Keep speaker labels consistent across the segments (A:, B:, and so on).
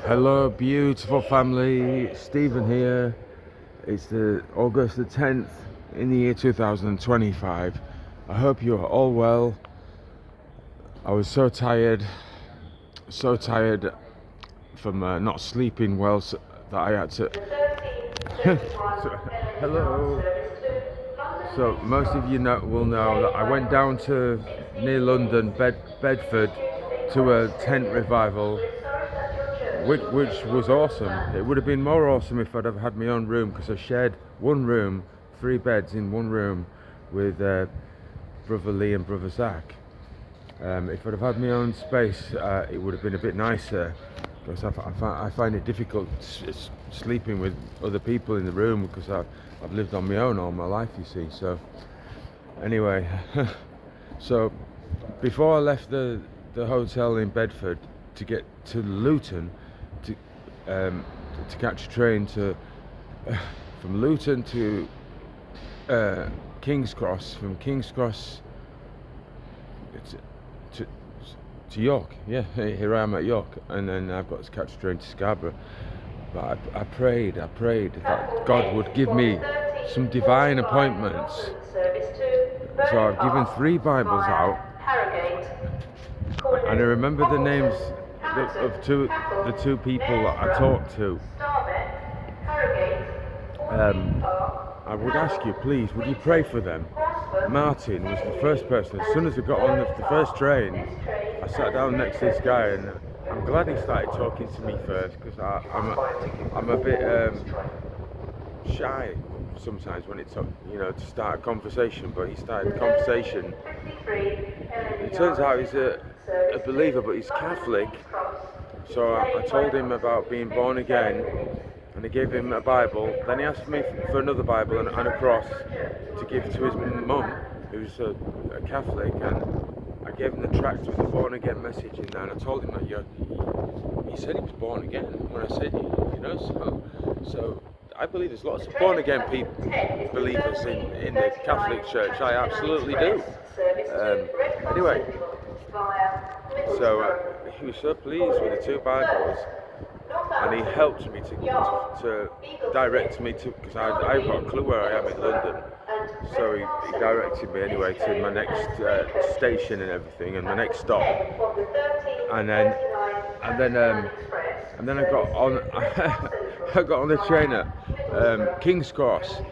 A: Hello, beautiful family. Stephen here. It's the August the 10th in the year 2025. I hope you're all well. I was so tired from not sleeping well that I had to. Hello. So most of you will know that I went down to near London, Bedford, to a tent revival, which was awesome. It would have been more awesome if I'd have had my own room, because I shared one room, 3 beds in one room, with Brother Lee and Brother Zach. If I'd have had my own space, it would have been a bit nicer, because I find it difficult sleeping with other people in the room, because I've lived on my own all my life, you see. So anyway, so before I left the hotel in Bedford to get to Luton, to catch a train from Luton to King's Cross, from King's Cross to York. Yeah, here I am at York, and then I've got to catch a train to Scarborough. But I prayed that God would give me some divine appointments. So I've given 3 Bibles out, and I remember the names of the two people that I talked to. I would ask you, please, would you pray for them? Martin was the first person. As soon as I got on the first train, I sat down next to this guy, and I'm glad he started talking to me first, because I'm a bit shy sometimes when it's to start a conversation. But he started the conversation. It turns out he's a believer, but he's Catholic. So I told him about being born again, and I gave him a Bible. Then he asked me for another Bible and a cross to give to his mum, who's a Catholic, and I gave him the tract with the born again message in there, and I told him that he said he was born again when I said, so I believe there's lots of born again believers in the Catholic Church. I absolutely do. Anyway, so he was so pleased with the 2 Bibles, and he helped me to direct me to, because I've got a clue where I am in London. So he directed me anyway to my next station and everything, and my next stop. And then I got on. I got on the train at King's Cross,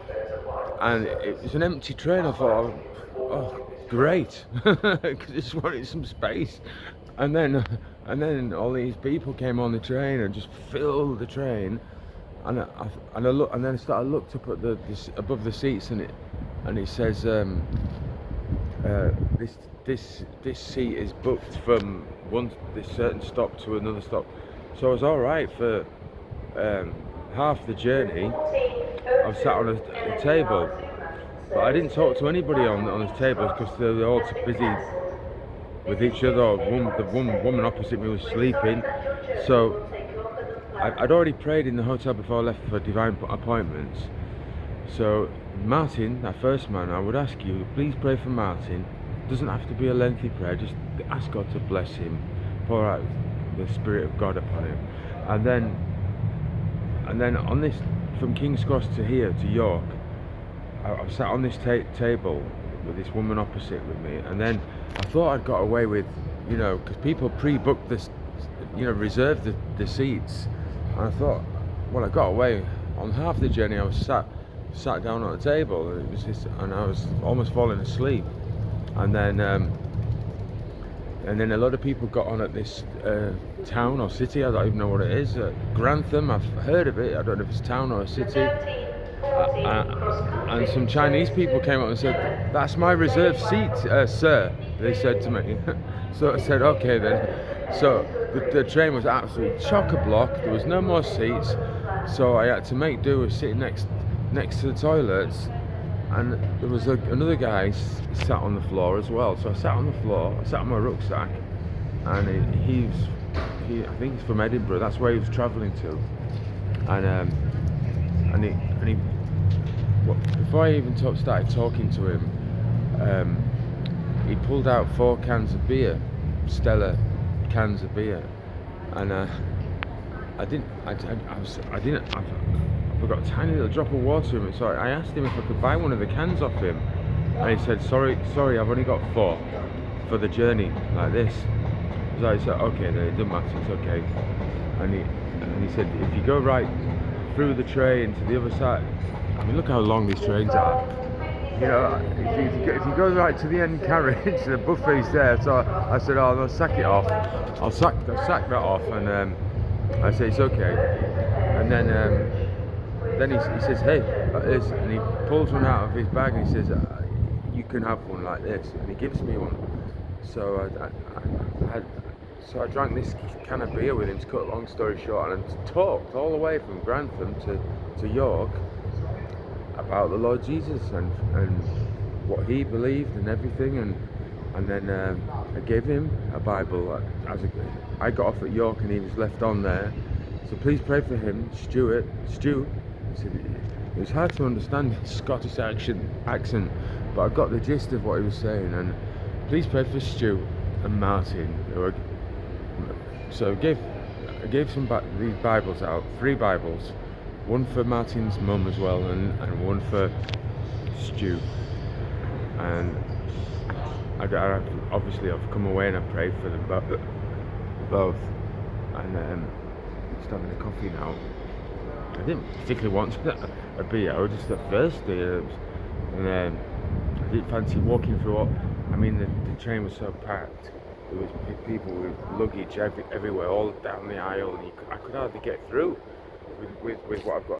A: and it was an empty train. I thought, oh, great, because I just wanted some space. And then all these people came on the train and just filled the train. And I look, and then I looked up at above the seats, and it says this seat is booked from this certain stop to another stop. So I was all right for half the journey. I was sat on a table, but I didn't talk to anybody on the tables, because they were all too busy with each other. The woman opposite me was sleeping. So I'd already prayed in the hotel before I left for divine appointments. So Martin, that first man, I would ask you, please pray for Martin. It doesn't have to be a lengthy prayer, just ask God to bless him, pour out the Spirit of God upon him. And then on this, from King's Cross to here, to York, I sat on this table with this woman opposite with me, and then I thought I'd got away with, because people pre-booked this, reserved the seats, and I thought, well, I got away. On half the journey I was sat down on a table, and it was just, and I was almost falling asleep, and then a lot of people got on at this town or city, I don't even know what it is, Grantham. I've heard of it, I don't know if it's a town or a city. And some Chinese people came up and said, "That's my reserved seat, sir," they said to me. So I said, okay then. So the train was absolutely chock-a-block, there was no more seats, so I had to make do with sitting next to the toilets, and there was another guy sat on the floor as well. So I sat on the floor, I sat on my rucksack, and he I think he's from Edinburgh, that's where he was travelling to, and he before I even started talking to him, he pulled out 4 cans of beer, Stella cans of beer, and I didn't. I got a tiny little drop of water in it. So I asked him if I could buy one of the cans off him, and he said, sorry, I've only got 4 for the journey like this. So I said, okay, then it doesn't matter, it's okay. And he said, if you go right through the train to the other side, I mean, look how long these trains are. You know, if you go right to the end carriage, the buffet's there. So I said, oh, no, sack it off. I'll sack that off, and I said, it's okay. And then he says, hey, and he pulls one out of his bag and he says, you can have one like this, and he gives me one. So I drank this can of beer with him, to cut a long story short, and talked all the way from Grantham to York about the Lord Jesus and what he believed and everything, and then I gave him a Bible. I got off at York and he was left on there, so please pray for him, Stu. He said it was hard to understand his Scottish accent, but I got the gist of what he was saying, and please pray for Stu and Martin. So I gave these Bibles out, 3 Bibles, one for Martin's mum as well, and one for Stu. And obviously I've come away and I prayed for them both. And just having a coffee now. I didn't particularly want a beer, I was just thirsty, and I didn't fancy walking through the train was so packed. There was people with luggage everywhere, all down the aisle, and I could hardly get through with what I've got